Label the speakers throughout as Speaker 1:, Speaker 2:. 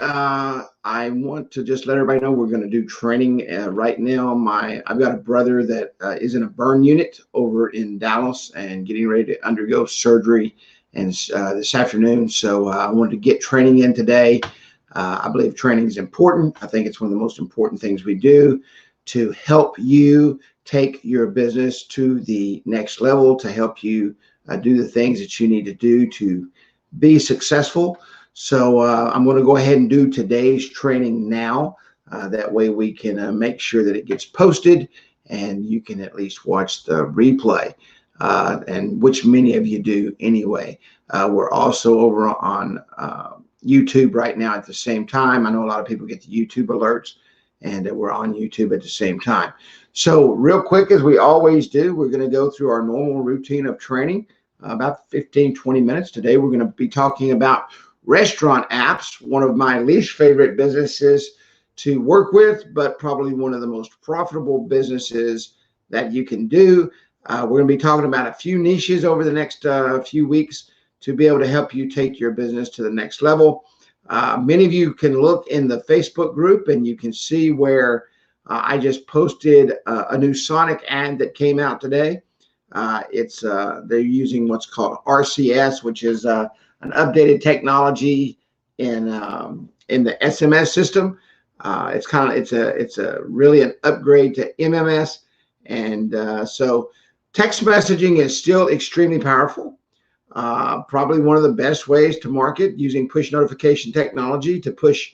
Speaker 1: I want to just let everybody know we're going to do training right now. I've got a brother that is in a burn unit over in Dallas and getting ready to undergo surgery and this afternoon. So I wanted to get training in today. I believe training is important. I think it's one of the most important things we do to help you take your business to the next level, to help you do the things that you need to do to be successful. So I'm going to go ahead and do today's training now. That way we can make sure that it gets posted and you can at least watch the replay, and which many of you do anyway. We're also over on YouTube right now at the same time. I know a lot of people get the YouTube alerts, and we're on YouTube at the same time. So real quick, as we always do, we're going to go through our normal routine of training, about 15-20 minutes. Today we're going to be talking about restaurant apps, one of my least favorite businesses to work with, but probably one of the most profitable businesses that you can do. We're going to be talking about a few niches over the next few weeks to be able to help you take your business to the next level. Many of you can look in the Facebook group and you can see where I just posted a new Sonic ad that came out today. They're using what's called RCS, which is an updated technology in the SMS system. It's really an upgrade to MMS, and so text messaging is still extremely powerful. Probably one of the best ways to market, using push notification technology to push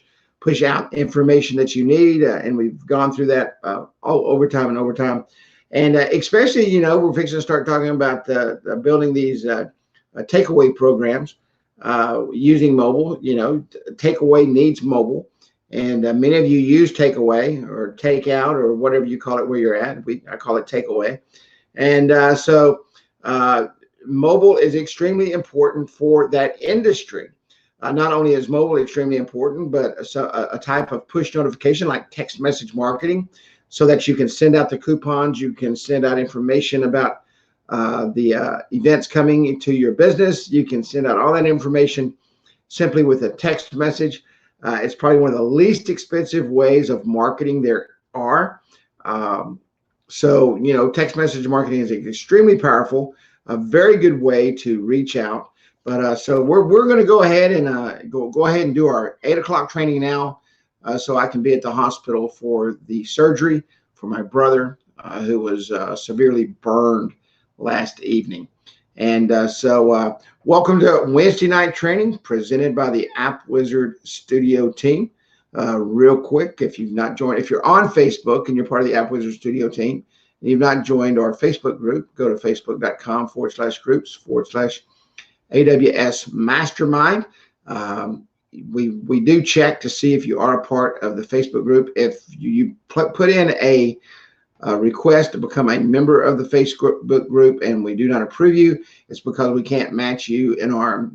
Speaker 1: out information that you need, and we've gone through that over time and over time. And especially, we're fixing to start talking about building these takeaway programs using mobile. Takeaway needs mobile, and many of you use takeaway or takeout or whatever you call it where you're at. I call it takeaway, and so mobile is extremely important for that industry. Not only is mobile extremely important, but a type of push notification like text message marketing, so that you can send out the coupons, you can send out information about the events coming into your business. You can send out all that information simply with a text message. It's probably one of the least expensive ways of marketing there are. So text message marketing is extremely powerful, a very good way to reach out. But so we're going to go ahead and go ahead and do our 8 o'clock training now, so I can be at the hospital for the surgery for my brother who was severely burned last evening. And so welcome to Wednesday night training presented by the App Wizard Studio team. Real quick, if you've not joined, if you're on Facebook and you're part of the App Wizard Studio team and you've not joined our Facebook group, go to facebook.com/groups/AWS Mastermind. We do check to see if you are a part of the Facebook group. If you put in a request to become a member of the Facebook group and we do not approve you, it's because we can't match you in our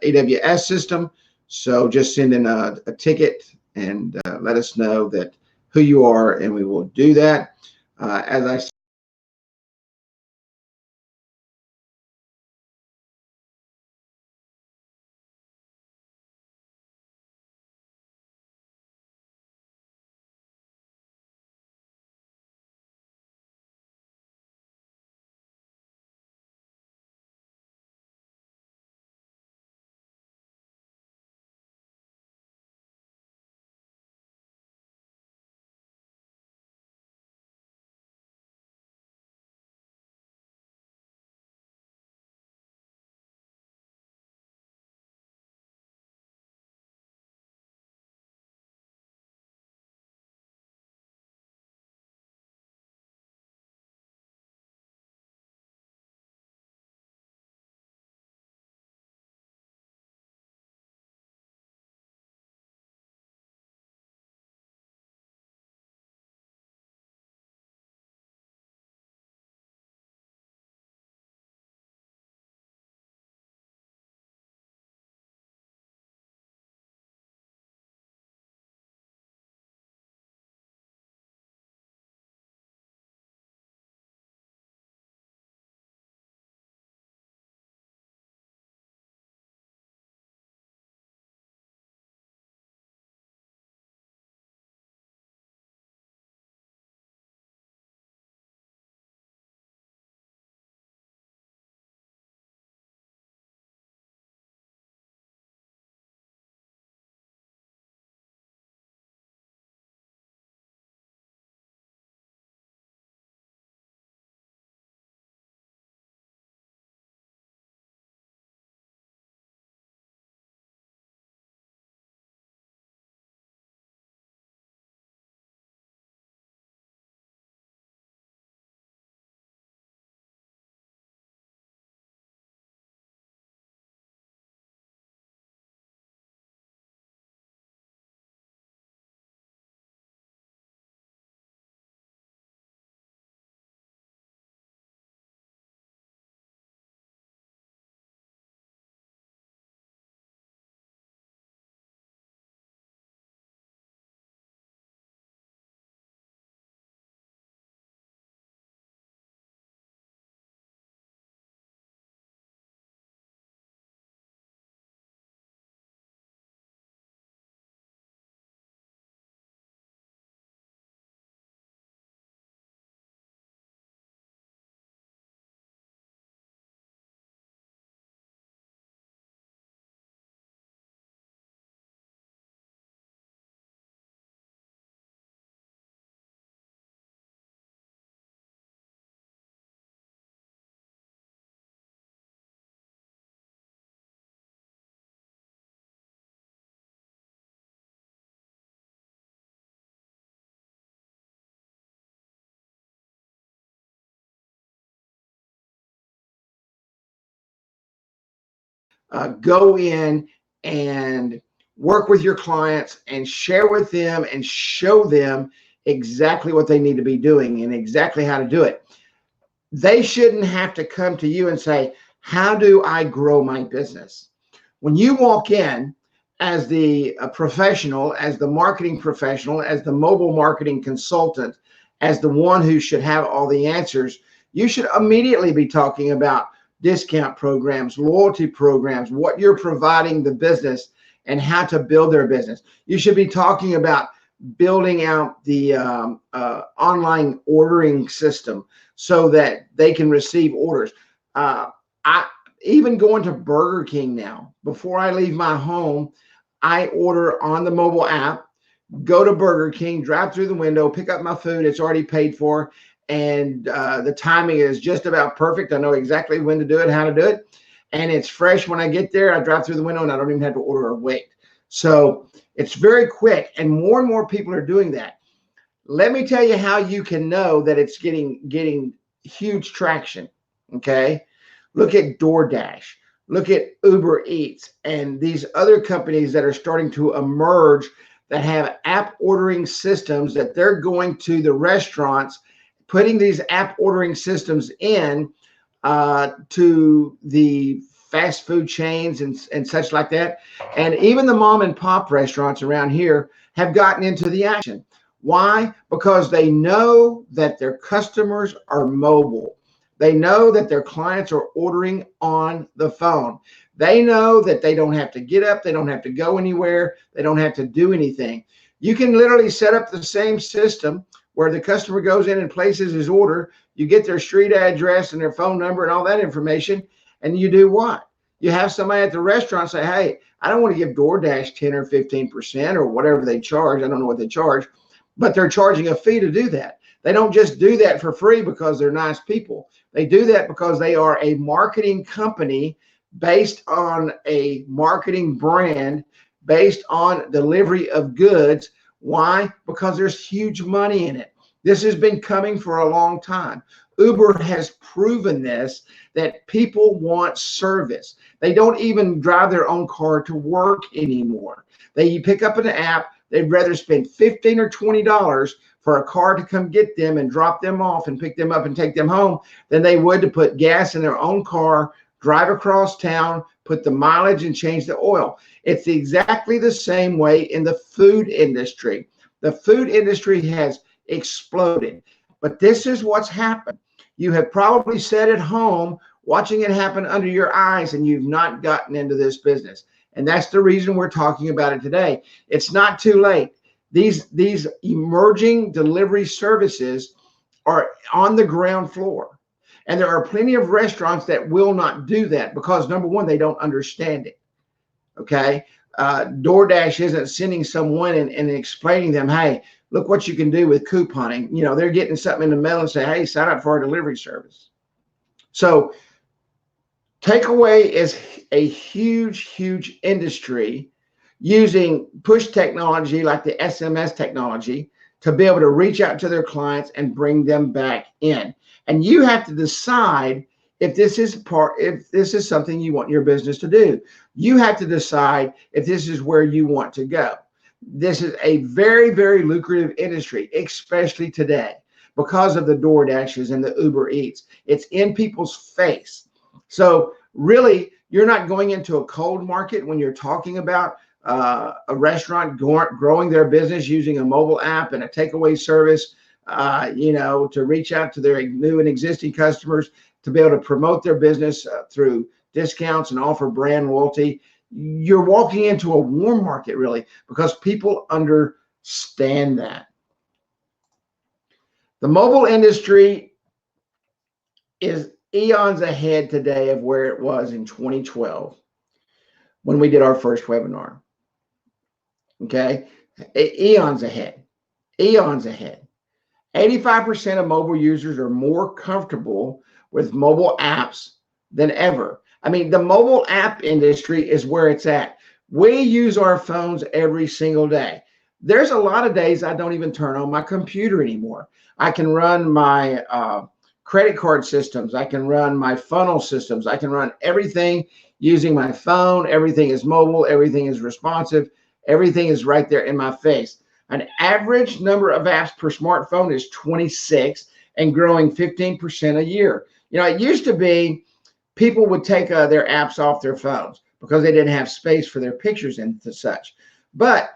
Speaker 1: AWS system. So just send in a ticket and let us know that who you are, and we will do that. As I go in and work with your clients and share with them and show them exactly what they need to be doing and exactly how to do it. They shouldn't have to come to you and say, how do I grow my business? When you walk in as the professional, as the marketing professional, as the mobile marketing consultant, as the one who should have all the answers, you should immediately be talking about discount programs, loyalty programs, what you're providing the business and how to build their business. You should be talking about building out the online ordering system so that they can receive orders. I even going to Burger King now. Before I leave my home, I order on the mobile app, go to Burger King, drive through the window, pick up my food. It's already paid for. And the timing is just about perfect. I know exactly when to do it, how to do it. And it's fresh when I get there. I drive through the window and I don't even have to order or wait. So it's very quick. And more people are doing that. Let me tell you how you can know that it's getting huge traction. Okay. Look at DoorDash. Look at Uber Eats and these other companies that are starting to emerge that have app ordering systems that they're going to the restaurants, putting these app ordering systems in to the fast food chains and such like that. And even the mom and pop restaurants around here have gotten into the action. Why? Because they know that their customers are mobile. They know that their clients are ordering on the phone. They know that they don't have to get up. They don't have to go anywhere. They don't have to do anything. You can literally set up the same system where the customer goes in and places his order. You get their street address and their phone number and all that information. And you do what? You have somebody at the restaurant say, hey, I don't want to give DoorDash 10 or 15% or whatever they charge. I don't know what they charge, but they're charging a fee to do that. They don't just do that for free because they're nice people. They do that because they are a marketing company based on a marketing brand, based on delivery of goods. Why? Because there's huge money in it. This has been coming for a long time. Uber has proven this, that people want service. They don't even drive their own car to work anymore. They pick up an app. They'd rather spend $15 or $20 for a car to come get them and drop them off and pick them up and take them home than they would to put gas in their own car, drive across town, put the mileage and change the oil. It's exactly the same way in the food industry. The food industry has exploded, but this is what's happened. You have probably sat at home watching it happen under your eyes and you've not gotten into this business. And that's the reason we're talking about it today. It's not too late. These emerging delivery services are on the ground floor. And there are plenty of restaurants that will not do that because, number one, they don't understand it. Okay. DoorDash isn't sending someone and explaining them, hey, look what you can do with couponing. You know, they're getting something in the mail and say, hey, sign up for our delivery service. So takeaway is a huge industry using push technology like the SMS technology to be able to reach out to their clients and bring them back in. And you have to decide if this is something you want your business to do. You have to decide if this is where you want to go. This is a very lucrative industry, especially today, because of the DoorDashes and the Uber Eats. It's in people's face. So really, you're not going into a cold market when you're talking about a restaurant growing their business using a mobile app and a takeaway service, to reach out to their new and existing customers, to be able to promote their business through discounts and offer brand loyalty. You're walking into a warm market, really, because people understand that. The mobile industry is eons ahead today of where it was in 2012 when we did our first webinar. Okay, eons ahead. 85% of mobile users are more comfortable with mobile apps than ever. I mean, the mobile app industry is where it's at. We use our phones every single day. There's a lot of days I don't even turn on my computer anymore. I can run my credit card systems. I can run my funnel systems. I can run everything using my phone. Everything is mobile. Everything is responsive. Everything is right there in my face. An average number of apps per smartphone is 26 and growing 15% a year. You know, it used to be people would take their apps off their phones because they didn't have space for their pictures and such. But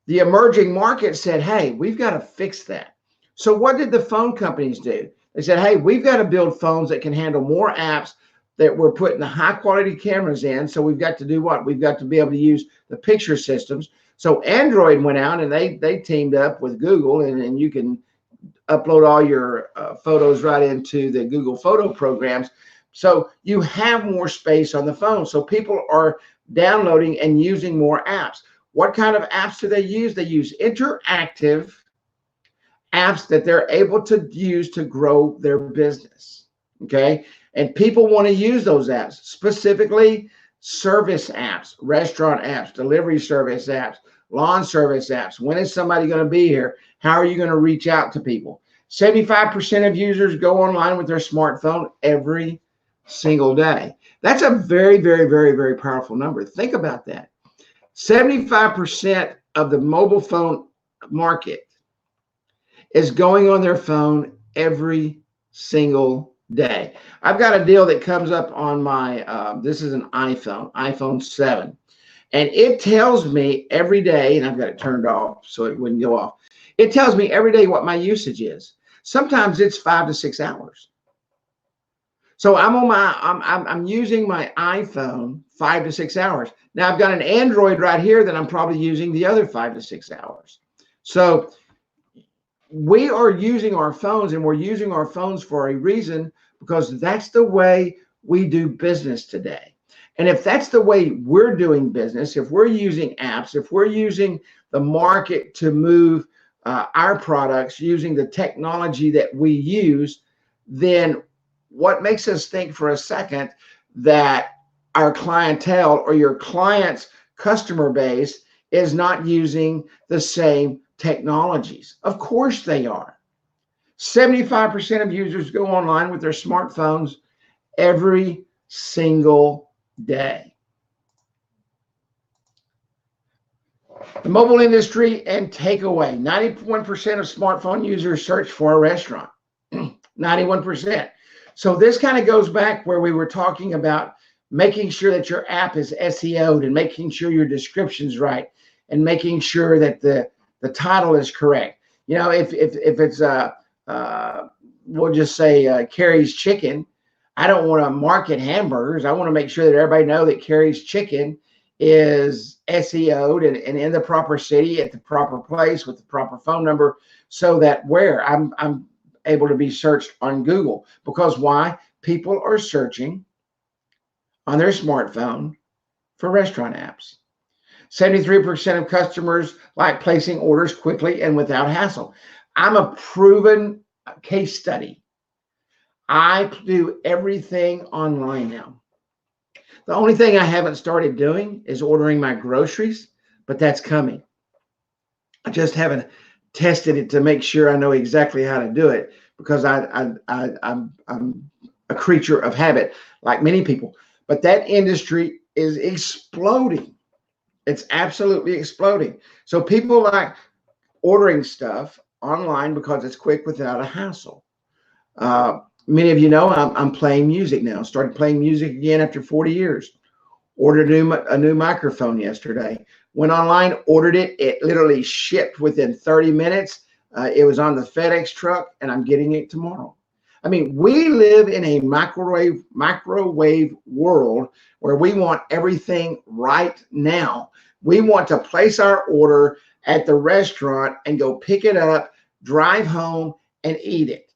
Speaker 1: the emerging market said, hey, we've got to fix that. So what did the phone companies do? They said, hey, we've got to build phones that can handle more apps, that we're putting the high quality cameras in. So we've got to do what? We've got to be able to use the picture systems. So Android went out and they teamed up with Google, and you can upload all your photos right into the Google photo programs. So you have more space on the phone. So people are downloading and using more apps. What kind of apps do they use? They use interactive apps that they're able to use to grow their business. Okay. And people want to use those apps, specifically service apps, restaurant apps, delivery service apps, lawn service apps. When is somebody going to be here? How are you going to reach out to people? 75% of users go online with their smartphone every single day. That's a very, very, very, very powerful number. Think about that. 75% of the mobile phone market is going on their phone every single day. I've got a deal that comes up on my, this is an iPhone 7. And it tells me every day, and I've got it turned off so it wouldn't go off. It tells me every day what my usage is. Sometimes it's 5 to 6 hours. So I'm using my iPhone 5 to 6 hours. Now I've got an Android right here that I'm probably using the other 5 to 6 hours. So we are using our phones, and we're using our phones for a reason, because that's the way we do business today. And if that's the way we're doing business, if we're using apps, if we're using the market to move our products using the technology that we use, then what makes us think for a second that our clientele or your client's customer base is not using the same technologies? Of course they are. 75% of users go online with their smartphones every single day. The mobile industry and takeaway. 91% of smartphone users search for a restaurant. 91%. So this kind of goes back where we were talking about making sure that your app is SEO'd and making sure your description's right and making sure that the title is correct. You know, if it's we'll just say Carrie's Chicken, I don't want to market hamburgers. I want to make sure that everybody know that Carrie's Chicken is SEO'd and in the proper city at the proper place with the proper phone number, so that where I'm able to be searched on Google. Because why? People are searching on their smartphone for restaurant apps. 73% of customers like placing orders quickly and without hassle. I'm a proven case study. I do everything online now. The only thing I haven't started doing is ordering my groceries, but that's coming. I just haven't tested it to make sure I know exactly how to do it, because I'm a creature of habit, like many people. But that industry is exploding. It's absolutely exploding. So people like ordering stuff online because it's quick without a hassle. Many of you know I'm playing music now. Started playing music again after 40 years. Ordered a new microphone yesterday. Went online, ordered it. It literally shipped within 30 minutes. It was on the FedEx truck, and I'm getting it tomorrow. I mean, we live in a microwave world where we want everything right now. We want to place our order at the restaurant and go pick it up, drive home, and eat it.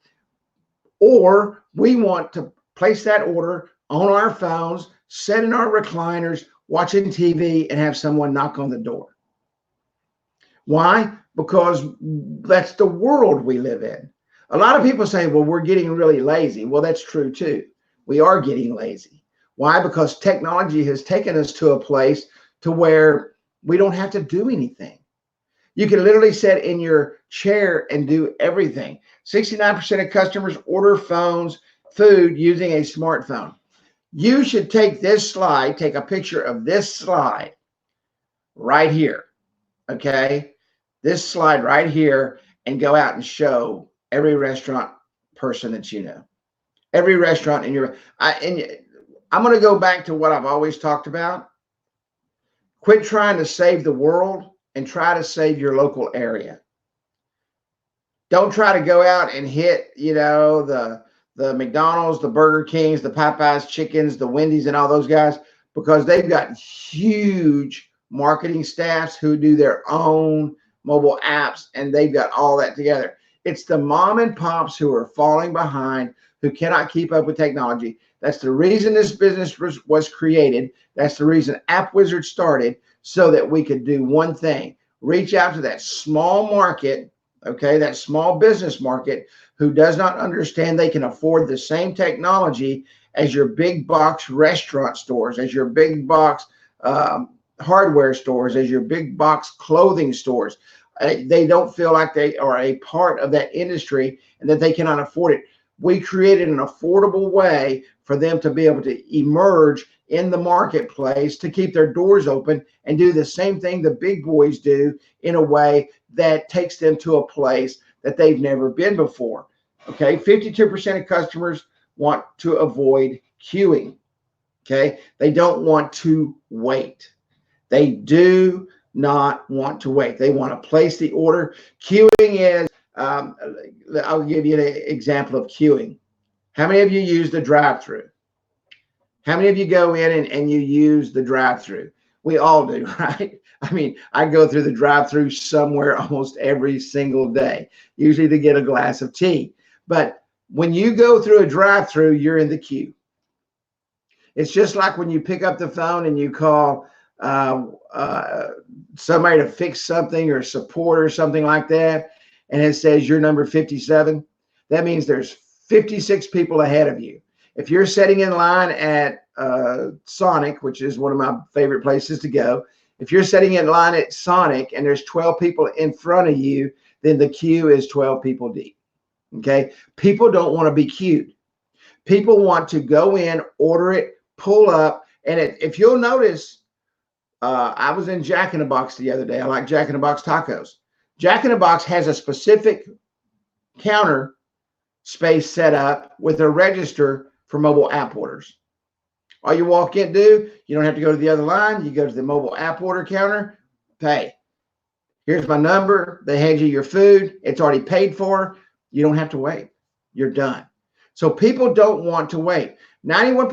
Speaker 1: Or we want to place that order on our phones, sit in our recliners, watching TV, and have someone knock on the door. Why? Because that's the world we live in. A lot of people say, well, we're getting really lazy. Well, that's true too. We are getting lazy. Why? Because technology has taken us to a place to where we don't have to do anything. You can literally sit in your chair and do everything. 69% of customers order food using a smartphone. You should take this slide, take a picture of this slide right here, okay? This slide right here, and go out and show every restaurant person that you know. Every restaurant in your, I'm going to go back to what I've always talked about. Quit trying to save the world and try to save your local area. Don't try to go out and hit, the McDonald's, the Burger Kings, the Popeyes chickens, the Wendy's, and all those guys, because they've got huge marketing staffs who do their own mobile apps, and they've got all that together. It's the mom and pops who are falling behind, who cannot keep up with technology. That's the reason this business was created. That's the reason App Wizard started, so that we could do one thing: reach out to that small market, okay, that small business market who does not understand they can afford the same technology as your big box restaurant stores, as your big box hardware stores, as your big box clothing stores. They don't feel like they are a part of that industry and that they cannot afford it. We created an affordable way for them to be able to emerge in the marketplace, to keep their doors open and do the same thing the big boys do, in a way that takes them to a place that they've never been before. Okay, 52% of customers want to avoid queuing. Okay, they don't want to wait. They do not want to wait. They want to place the order. Queuing is, I'll give you an example of queuing. How many of you use the drive-through? How many of you go in and you use the drive-through? We all do, right? I mean, I go through the drive-through somewhere almost every single day, usually to get a glass of tea. But when you go through a drive-through, you're in the queue. It's just like when you pick up the phone and you call somebody to fix something or support or something like that, and it says you're number 57. That means there's 56 people ahead of you. If you're sitting in line at Sonic, which is one of my favorite places to go, if you're sitting in line at Sonic and there's 12 people in front of you, then the queue is 12 people deep. Okay? People don't want to be queued. People want to go in, order it, pull up, and if you'll notice, I was in Jack in the Box the other day. I like Jack in the Box tacos. Jack in the Box has a specific counter space set up with a register for mobile app orders. All you walk in do, you don't have to go to the other line. You go to the mobile app order counter, pay. Here's my number. They hand you your food. It's already paid for. You don't have to wait. You're done. So people don't want to wait. 91% of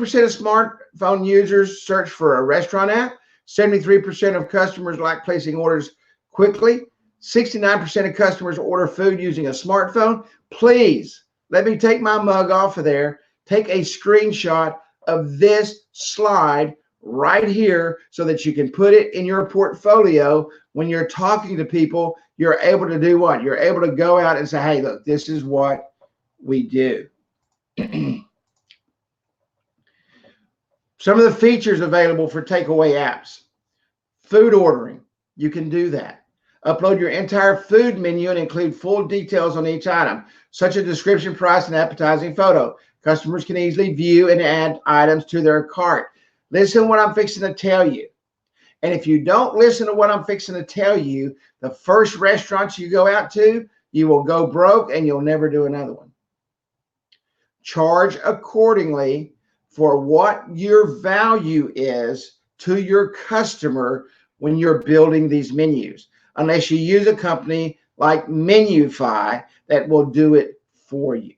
Speaker 1: smartphone users search for a restaurant app. 73% of customers like placing orders quickly. 69% of customers order food using a smartphone. Please, let me take my mug off of there. Take a screenshot of this slide right here so that you can put it in your portfolio. When you're talking to people, you're able to do what? You're able to go out and say, hey, look, this is what we do. Some of the features available for takeaway apps. Food ordering, you can do that. Upload your entire food menu and include full details on each item, such as description, price, and appetizing photo. Customers can easily view and add items to their cart. Listen to what I'm fixing to tell you. And if you don't listen to what I'm fixing to tell you, the first restaurants you go out to, you will go broke and you'll never do another one. Charge accordingly for what your value is to your customer when you're building these menus, unless you use a company like Menufy that will do it for you.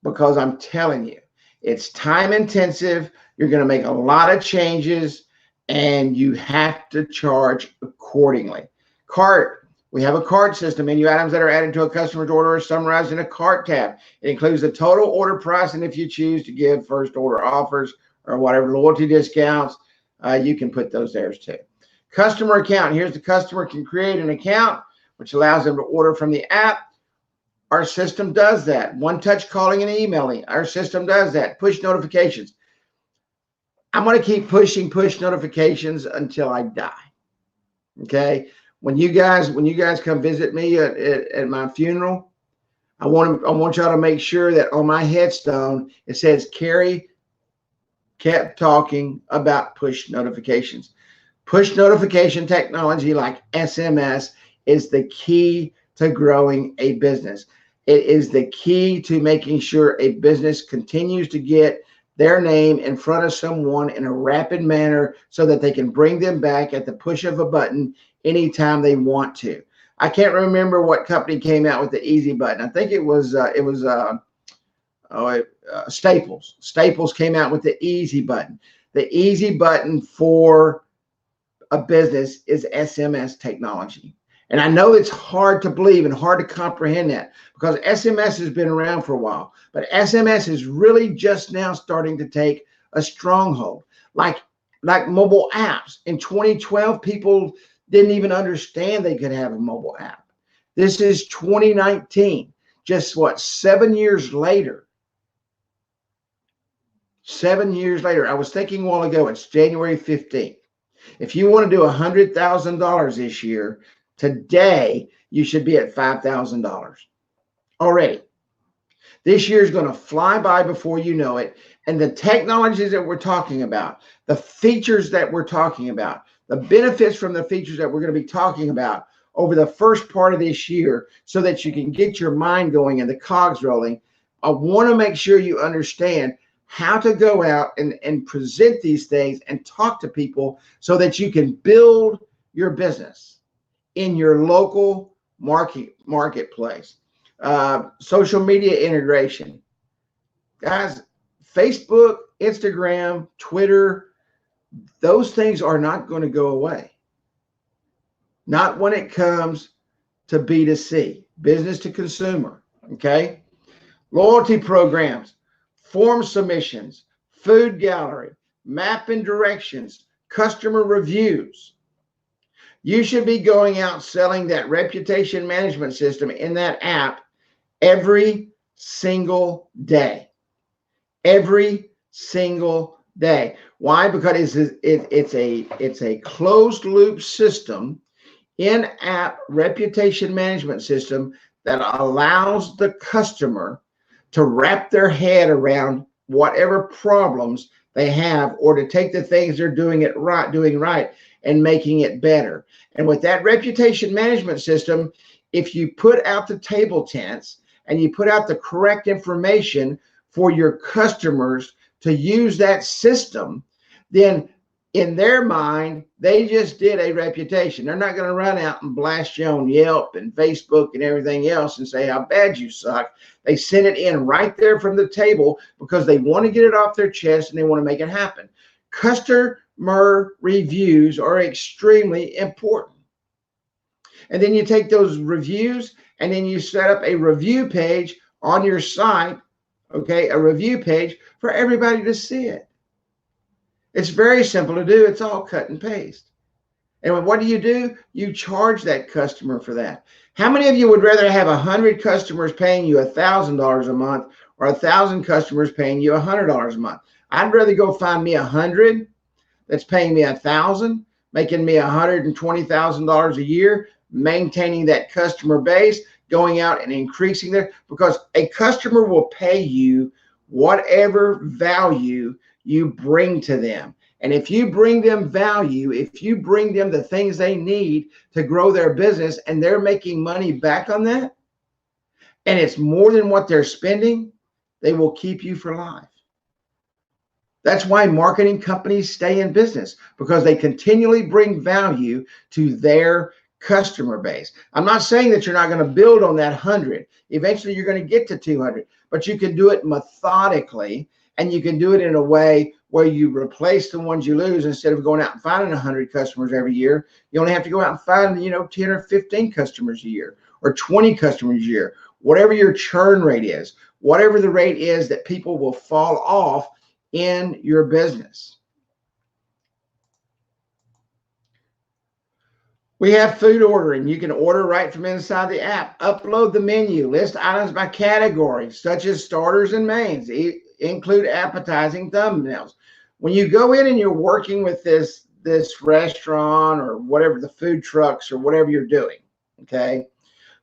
Speaker 1: Because I'm telling you, it's time intensive. You're going to make a lot of changes and you have to charge accordingly. Cart. We have a cart system. Menu items that are added to a customer's order are summarized in a cart tab. It includes the total order price, and if you choose to give first order offers or whatever loyalty discounts, you can put those there too. Customer account. Here's the customer can create an account, which allows them to order from the app. Our system does that. One-touch calling and emailing. Our system does that. Push notifications. I'm going to keep pushing push notifications until I die. Okay? When you guys come visit me at my funeral, I want y'all to make sure that on my headstone it says Kerry kept talking about push notifications. Push notification technology like SMS is the key to growing a business. It is the key to making sure a business continues to get their name in front of someone in a rapid manner so that they can bring them back at the push of a button anytime they want to. I can't remember what company came out with the easy button. I think it was Staples. Staples came out with the easy button. The easy button for a business is SMS technology. And I know it's hard to believe and hard to comprehend that because SMS has been around for a while, but SMS is really just now starting to take a stronghold. Like mobile apps. In 2012, people didn't even understand they could have a mobile app. This is 2019. Just what, 7 years later? 7 years later. I was thinking a while ago, it's January 15th. If you want to do $100,000 this year, today you should be at $5,000 already. This year is going to fly by before you know it. And the technologies that we're talking about, the features that we're talking about, the benefits from the features that we're going to be talking about over the first part of this year so that you can get your mind going and the cogs rolling. I want to make sure you understand how to go out and present these things and talk to people so that you can build your business in your local marketplace. Social media integration. Guys, Facebook, Instagram, Twitter, those things are not going to go away. Not when it comes to B2C, business to consumer, okay? Loyalty programs, form submissions, food gallery, map and directions, customer reviews. You should be going out selling that reputation management system in that app every single day. Every single day. Why? Because it's a closed loop system, in-app reputation management system that allows the customer to wrap their head around whatever problems they have, or to take the things they're doing right and making it better. And with that reputation management system, if you put out the table tents and you put out the correct information for your customers to use that system, then in their mind, they just did a reputation. They're not going to run out and blast you on Yelp and Facebook and everything else and say how bad you suck. They send it in right there from the table because they want to get it off their chest and they want to make it happen. Customer reviews are extremely important. And then you take those reviews and then you set up a review page on your site, okay, a review page for everybody to see it. It's very simple to do. It's all cut and paste. And what do? You charge that customer for that. How many of you would rather have 100 customers paying you $1,000 a month or 1,000 customers paying you $100 a month? I'd rather go find me 100 that's paying me 1,000, making me $120,000 a year, maintaining that customer base, going out and increasing there, because a customer will pay you whatever value you bring to them. And if you bring them value, if you bring them the things they need to grow their business and they're making money back on that, and it's more than what they're spending, they will keep you for life. That's why marketing companies stay in business, because they continually bring value to their customer base. I'm not saying that you're not going to build on that 100. Eventually you're going to get to 200, but you can do it methodically, and you can do it in a way where you replace the ones you lose. Instead of going out and finding 100 customers every year, you only have to go out and find 10 or 15 customers a year, or 20 customers a year, whatever your churn rate is, whatever the rate is that people will fall off in your business. We have food ordering. You can order right from inside the app. Upload the menu. List items by category, such as starters and mains. Include appetizing thumbnails. When you go in and you're working with this this restaurant or whatever, the food trucks or whatever you're doing, okay?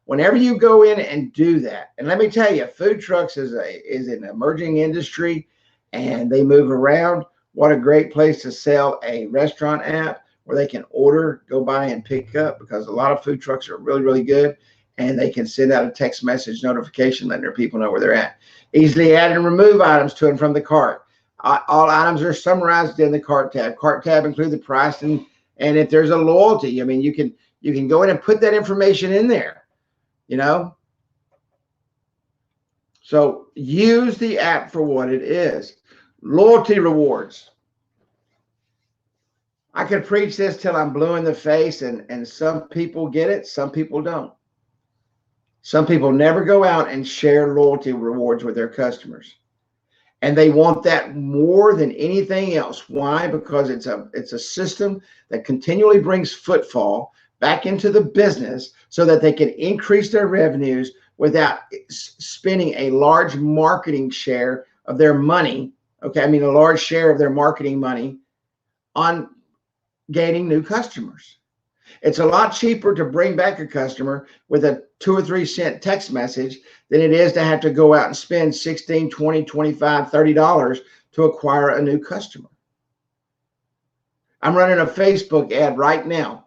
Speaker 1: Whenever you go in and do that, and let me tell you, food trucks is an emerging industry, and they move around. What a great place to sell a restaurant app where they can order, go by and pick up, because a lot of food trucks are really, really good, and they can send out a text message notification letting their people know where they're at. Easily add and remove items to and from the cart. All items are summarized in the cart tab. Cart tab includes the price, and if there's a loyalty, I mean, you can go in and put that information in there. You know, so use the app for what it is. Loyalty rewards. I could preach this till I'm blue in the face, and some people get it, some people don't. Some people never go out and share loyalty rewards with their customers, and they want that more than anything else. Why? Because it's a system that continually brings footfall back into the business so that they can increase their revenues without spending a large marketing share of their money. Okay, I mean a large share of their marketing money on gaining new customers. It's a lot cheaper to bring back a customer with a 2 or 3 cent text message than it is to have to go out and spend $16, $20, $25, $30 to acquire a new customer. I'm running a Facebook ad right now,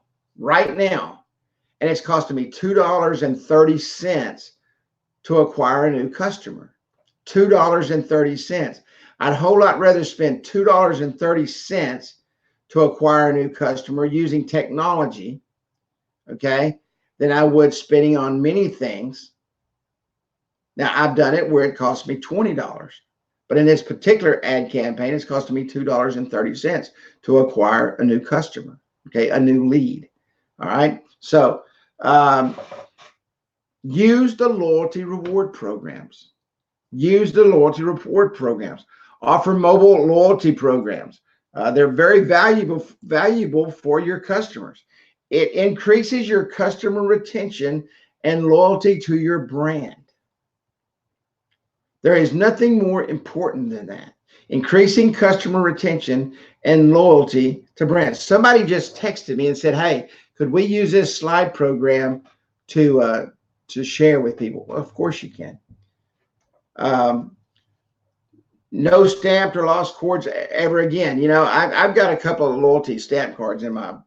Speaker 1: and it's costing me $2.30 to acquire a new customer. $2.30. I'd a whole lot rather spend $2.30 to acquire a new customer using technology, okay, than I would spending on many things. Now, I've done it where it cost me $20, but in this particular ad campaign, it's costing me $2.30 to acquire a new customer, okay, a new lead. All right, so use the loyalty reward programs. Use the loyalty reward programs. Offer mobile loyalty programs. They're very valuable for your customers. It increases your customer retention and loyalty to your brand. There is nothing more important than that. Increasing customer retention and loyalty to brands. Somebody just texted me and said, "Hey, could we use this slide program to share with people?" Well, of course you can. No stamped or lost cords ever again. You know, I've got a couple of loyalty stamp cards in my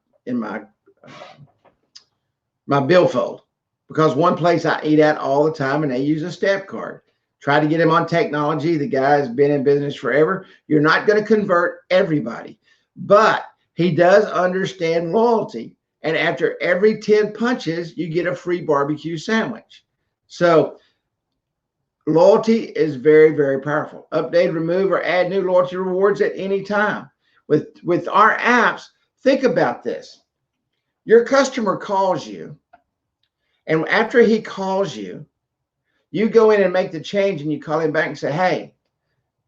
Speaker 1: billfold, because one place I eat at all the time and they use a stamp card. Try to get him on technology. The guy's been in business forever. You're not going to convert everybody, but he does understand loyalty. And after every 10 punches, you get a free barbecue sandwich. So loyalty is very, very powerful. Update, remove, or add new loyalty rewards at any time. With our apps, think about this. Your customer calls you, and after he calls you, you go in and make the change, and you call him back and say, "Hey,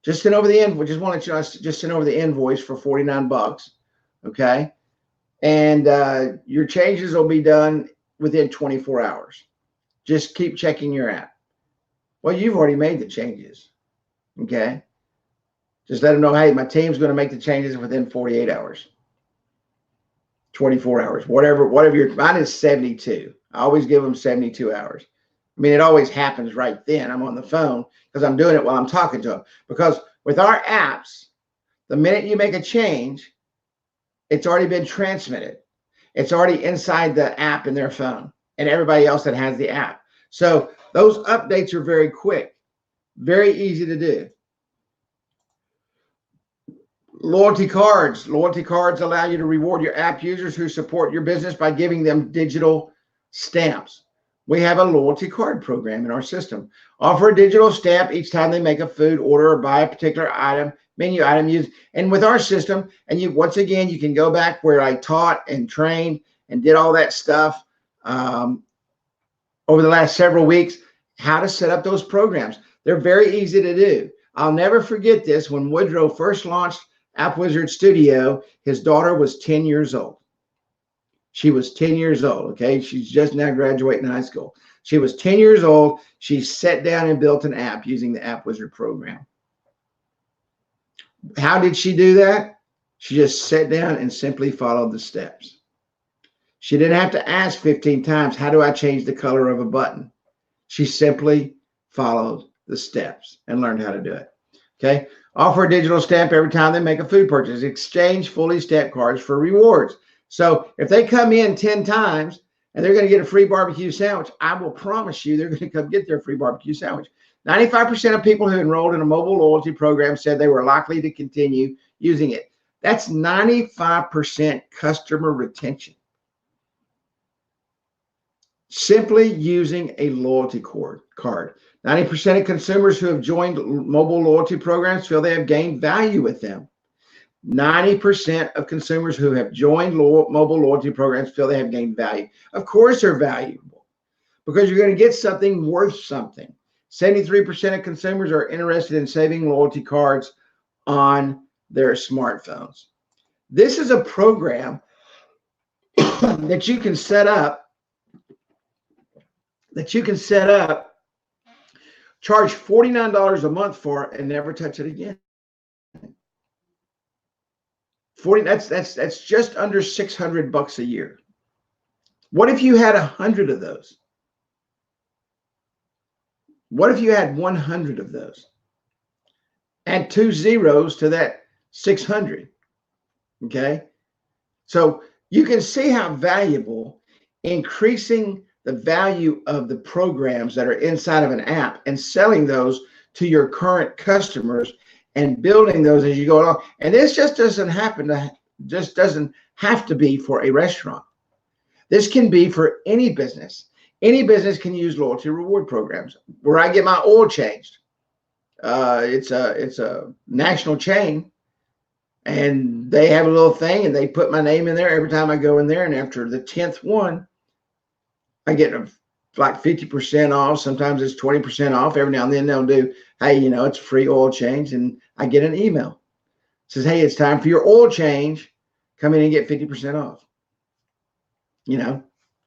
Speaker 1: just send over the invoice. Just want to let you know, just send over the invoice for $49, okay? And your changes will be done within 24 hours. Just keep checking your app." Well, you've already made the changes, okay? Just let them know, "Hey, my team's going to make the changes within 48 hours, 24 hours, whatever mine is 72. I always give them 72 hours. I mean, it always happens right then. I'm on the phone because I'm doing it while I'm talking to them. Because with our apps, the minute you make a change, it's already been transmitted. It's already inside the app in their phone and everybody else that has the app. So those updates are very quick, very easy to do. Loyalty cards. Loyalty cards allow you to reward your app users who support your business by giving them digital stamps. We have a loyalty card program in our system. Offer a digital stamp each time they make a food order or buy a particular item, menu item used. And with our system, and once again, you can go back where I taught and trained and did all that stuff over the last several weeks, how to set up those programs. They're very easy to do. I'll never forget this. When Woodrow first launched App Wizard Studio, his daughter was 10 years old. She was 10 years old, okay? She's just now graduating high school. She was 10 years old. She sat down and built an app using the App Wizard program. How did she do that? She just sat down and simply followed the steps. She didn't have to ask 15 times, how do I change the color of a button? She simply followed the steps and learned how to do it. Okay. Offer a digital stamp every time they make a food purchase. Exchange fully stamped cards for rewards. So if they come in 10 times and they're going to get a free barbecue sandwich, I will promise you they're going to come get their free barbecue sandwich. 95% of people who enrolled in a mobile loyalty program said they were likely to continue using it. That's 95% customer retention. Simply using a loyalty card. 90% of consumers who have joined mobile loyalty programs feel they have gained value with them. 90% of consumers who have joined mobile loyalty programs feel they have gained value. Of course they're valuable because you're going to get something worth something. 73% of consumers are interested in saving loyalty cards on their smartphones. This is a program that you can set up, charge $49 a month for, and never touch it again. That's just under $600 a year. What if you had 100 of those? What if you had 100 of those? Add 2 zeros to that 600. Okay. So you can see how valuable increasing the value of the programs that are inside of an app and selling those to your current customers and building those as you go along. And this just doesn't have to be for a restaurant. This can be for any business. Any business can use loyalty reward programs. Where I get my oil changed, it's a national chain, and they have a little thing, and they put my name in there every time I go in there. And after the 10th one, I get like 50% off. Sometimes it's 20% off. Every now and then they'll do, hey, it's a free oil change, and I get an email. It says, hey, it's time for your oil change. Come in and get 50% off.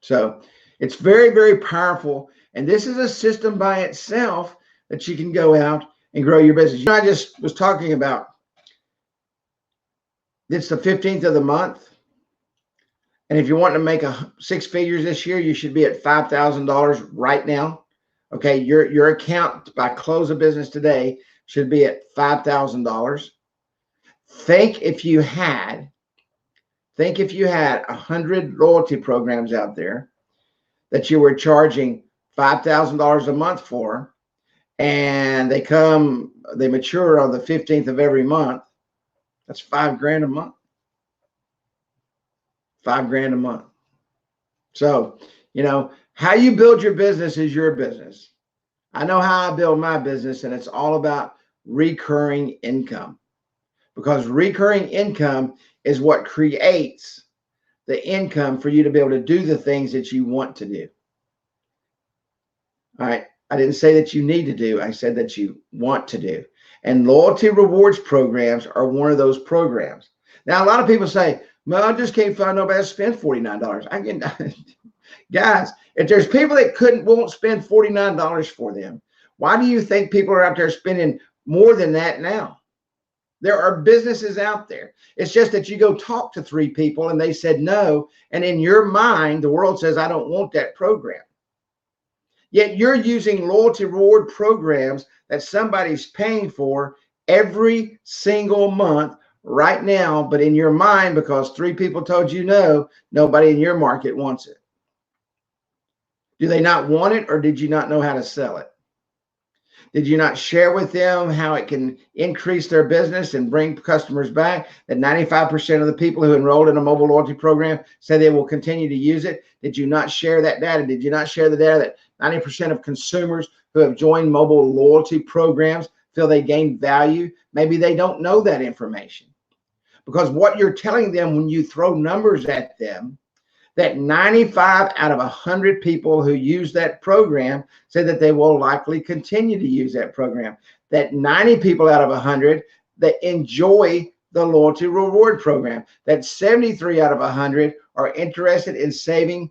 Speaker 1: So it's very, very powerful. And this is a system by itself that you can go out and grow your business. I just was talking about, it's the 15th of the month. And if you want to make 6 figures this year, you should be at $5,000 right now. Okay. Your account by close of business today should be at $5,000. Think if you had 100 loyalty programs out there that you were charging $5,000 a month for, and they mature on the 15th of every month. That's $5,000 a month. $5,000 a month. So, how you build your business is your business. I know how I build my business, and it's all about recurring income, because recurring income is what creates the income for you to be able to do the things that you want to do. All right. I didn't say that you need to do. I said that you want to do. And loyalty rewards programs are one of those programs. Now, a lot of people say, well, I just can't find nobody to spend $49. Guys, if there's people that won't spend $49 for them, why do you think people are out there spending more than that now? There are businesses out there. It's just that you go talk to 3 people and they said no. And in your mind, the world says, I don't want that program. Yet you're using loyalty reward programs that somebody's paying for every single month right now. But in your mind, because 3 people told you no, nobody in your market wants it. Do they not want it, or did you not know how to sell it? Did you not share with them how it can increase their business and bring customers back? That 95% of the people who enrolled in a mobile loyalty program say they will continue to use it. Did you not share that data? Did you not share the data that 90% of consumers who have joined mobile loyalty programs feel they gain value? Maybe they don't know that information, because what you're telling them when you throw numbers at them, that 95 out of 100 people who use that program say that they will likely continue to use that program. That 90 people out of 100 that enjoy the loyalty reward program. That 73 out of 100 are interested in saving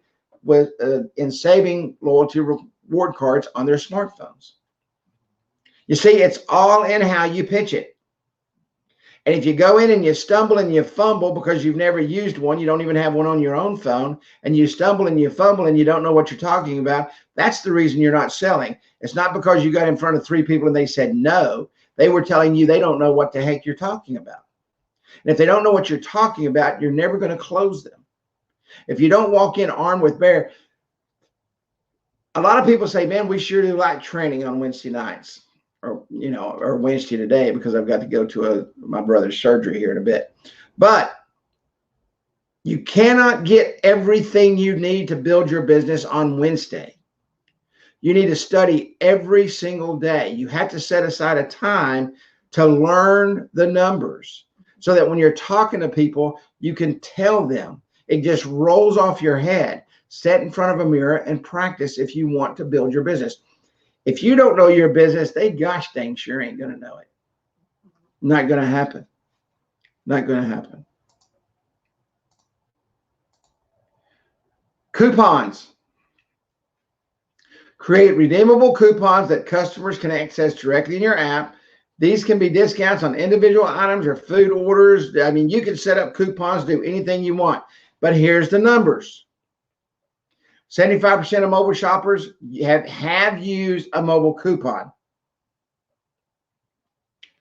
Speaker 1: loyalty reward cards on their smartphones. You see, it's all in how you pitch it. And if you go in and you stumble and you fumble because you've never used one, you don't even have one on your own phone, and you stumble and you fumble and you don't know what you're talking about, that's the reason you're not selling. It's not because you got in front of 3 people and they said no. They were telling you they don't know what the heck you're talking about. And if they don't know what you're talking about, you're never going to close them. If you don't walk in armed with bear, a lot of people say, man, we sure do like training on Wednesday nights, or Wednesday today, because I've got to go to my brother's surgery here in a bit. But you cannot get everything you need to build your business on Wednesday. You need to study every single day. You have to set aside a time to learn the numbers so that when you're talking to people, you can tell them. It just rolls off your head. Sit in front of a mirror and practice if you want to build your business. If you don't know your business, they gosh dang sure ain't going to know it. Not going to happen. Not going to happen. Coupons. Create redeemable coupons that customers can access directly in your app. These can be discounts on individual items or food orders. I mean, you can set up coupons, do anything you want. But here's the numbers. 75% of mobile shoppers have used a mobile coupon.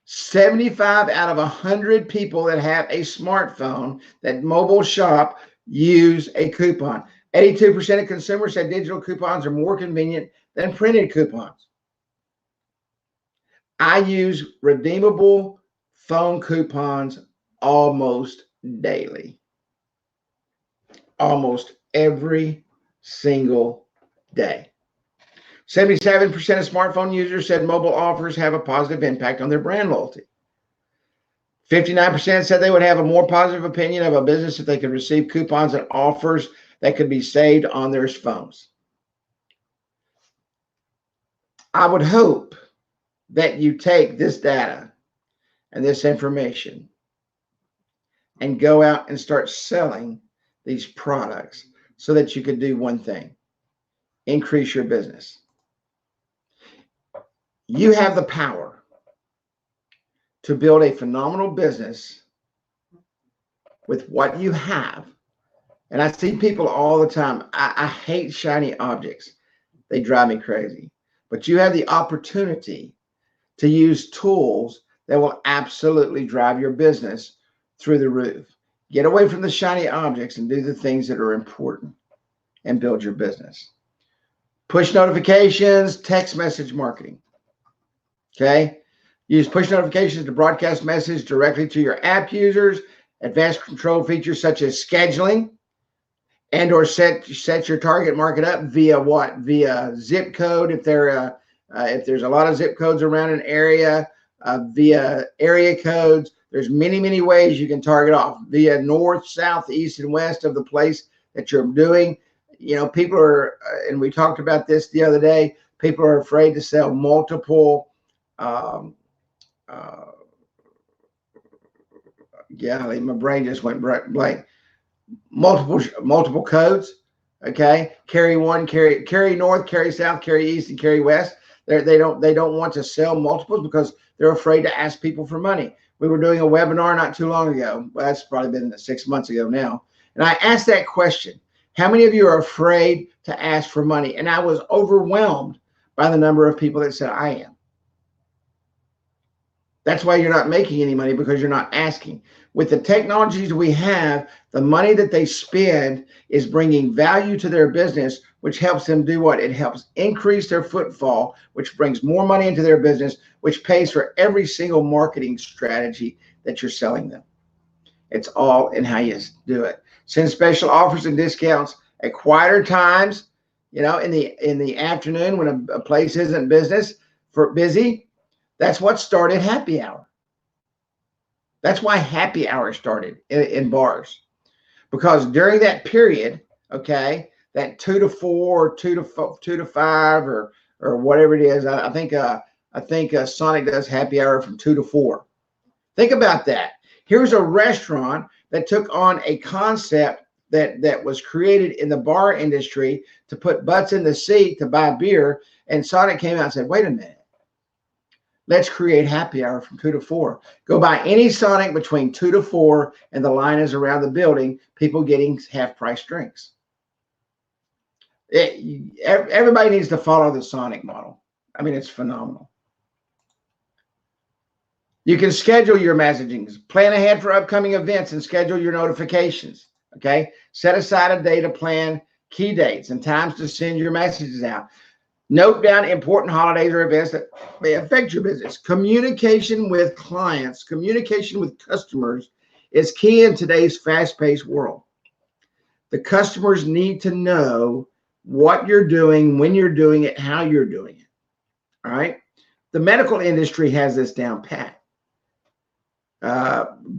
Speaker 1: 75 out of 100 people that have a smartphone that mobile shop use a coupon. 82% of consumers said digital coupons are more convenient than printed coupons. I use redeemable phone coupons almost daily. Almost every single day. 77% of smartphone users said mobile offers have a positive impact on their brand loyalty. 59% said they would have a more positive opinion of a business if they could receive coupons and offers that could be saved on their phones. I would hope that you take this data and this information and go out and start selling these products so that you could do one thing: increase your business. You have the power to build a phenomenal business with what you have. And I see people all the time. I hate shiny objects. They drive me crazy. But you have the opportunity to use tools that will absolutely drive your business through the roof. Get away from the shiny objects and do the things that are important and build your business. Push notifications, text message marketing. Okay. Use push notifications to broadcast messages directly to your app users. Advanced control features such as scheduling and or set your target market up via what? Via zip code. If there's a lot of zip codes around an area, via area codes. There's many ways you can target off via north, south, east, and west of the place that you're doing. People are, and we talked about this the other day, people are afraid to sell multiple, golly, my brain just went blank. Multiple codes. Okay. Carry one, carry north, carry south, carry east, and carry west. They don't want to sell multiples because they're afraid to ask people for money. We were doing a webinar not too long ago. Well, that's probably been 6 months ago now. And I asked that question: how many of you are afraid to ask for money? And I was overwhelmed by the number of people that said, I am. That's why you're not making any money, because you're not asking. With the technologies we have, the money that they spend is bringing value to their business, which helps them do what? It helps increase their footfall, which brings more money into their business, which pays for every single marketing strategy that you're selling them. It's all in how you do it. Send special offers and discounts at quieter times, in the afternoon when a place isn't busy. That's what started happy hour. That's why happy hour started in bars, because during that period, okay, that 2 to 4, or 2 to 5, or whatever it is. I think Sonic does happy hour from 2 to 4. Think about that. Here's a restaurant that took on a concept that was created in the bar industry to put butts in the seat to buy beer, and Sonic came out and said, wait a minute. Let's create happy hour from 2 to 4. Go by any Sonic between 2 to 4, and the line is around the building, people getting half-price drinks. Everybody needs to follow the Sonic model. I mean, it's phenomenal. You can schedule your messagings, plan ahead for upcoming events, and schedule your notifications. Okay. Set aside a day to plan key dates and times to send your messages out. Note down important holidays or events that may affect your business. Communication with clients, communication with customers is key in today's fast-paced world. The customers need to know what you're doing, when you're doing it, how you're doing it. All right. The medical industry has this down pat.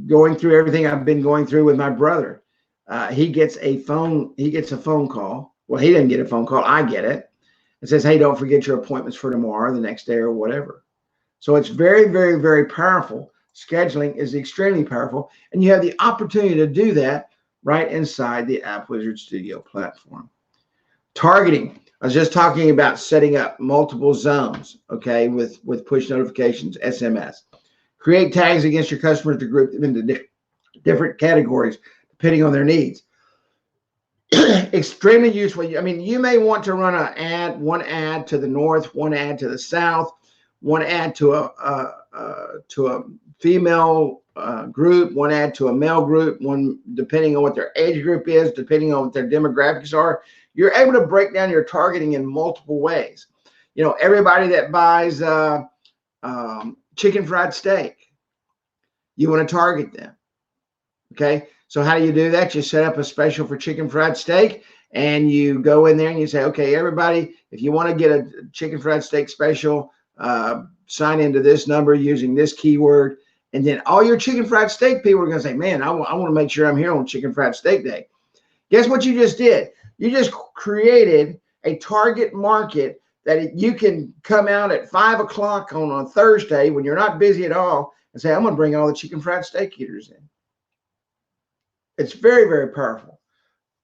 Speaker 1: Going through everything I've been going through with my brother, he gets a phone call. Well, he didn't get a phone call. I get it. It says, hey, don't forget your appointments for tomorrow, the next day, or whatever. So it's very, very, very powerful. Scheduling is extremely powerful. And you have the opportunity to do that right inside the App Wizard Studio platform. Targeting. I was just talking about setting up multiple zones, okay, with push notifications, SMS. Create tags against your customers to group them into different categories depending on their needs. Extremely useful. I mean, you may want to run one ad to the north, one ad to the south, one ad to a female group, one ad to a male group, one depending on what their age group is, depending on what their demographics are. You're able to break down your targeting in multiple ways. You know, everybody that buys chicken fried steak, you want to target them. Okay. So how do you do that? You set up a special for chicken fried steak, and you go in there and you say, okay, everybody, if you want to get a chicken fried steak special, sign into this number using this keyword. And then all your chicken fried steak people are going to say, man, I want to make sure I'm here on chicken fried steak day. Guess what you just did? You just created a target market that you can come out at 5 o'clock on a Thursday when you're not busy at all and say, I'm going to bring all the chicken fried steak eaters in. It's very, very powerful.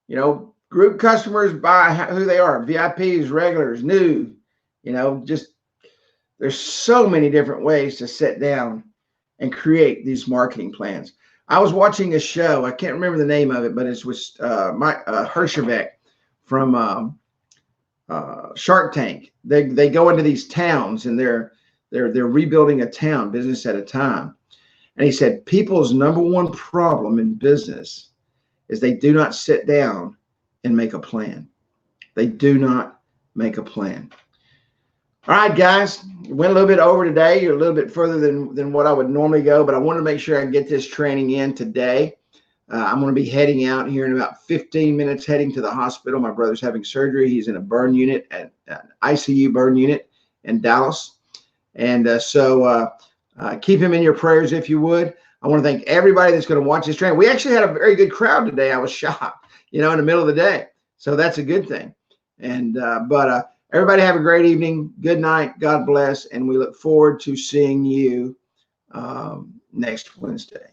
Speaker 1: You know, group customers by who they are, VIPs, regulars, new, you know, just there's so many different ways to sit down and create these marketing plans. I was watching a show. I can't remember the name of it, but it's with Mike Hersherbeck from Shark Tank. They go into these towns and they're rebuilding a town, business at a time. And he said, people's number one problem in business is they do not sit down and make a plan. They do not make a plan. All right, guys, went a little bit over today. You're a little bit further than what I would normally go, but I want to make sure I get this training in today. I'm going to be heading out here in about 15 minutes, heading to the hospital. My brother's having surgery. He's in a burn unit, an ICU burn unit in Dallas. And so keep him in your prayers if you would. I want to thank everybody that's going to watch this training. We actually had a very good crowd today. I was shocked, you know, in the middle of the day. So that's a good thing. And but everybody have a great evening. Good night. God bless. And we look forward to seeing you next Wednesday.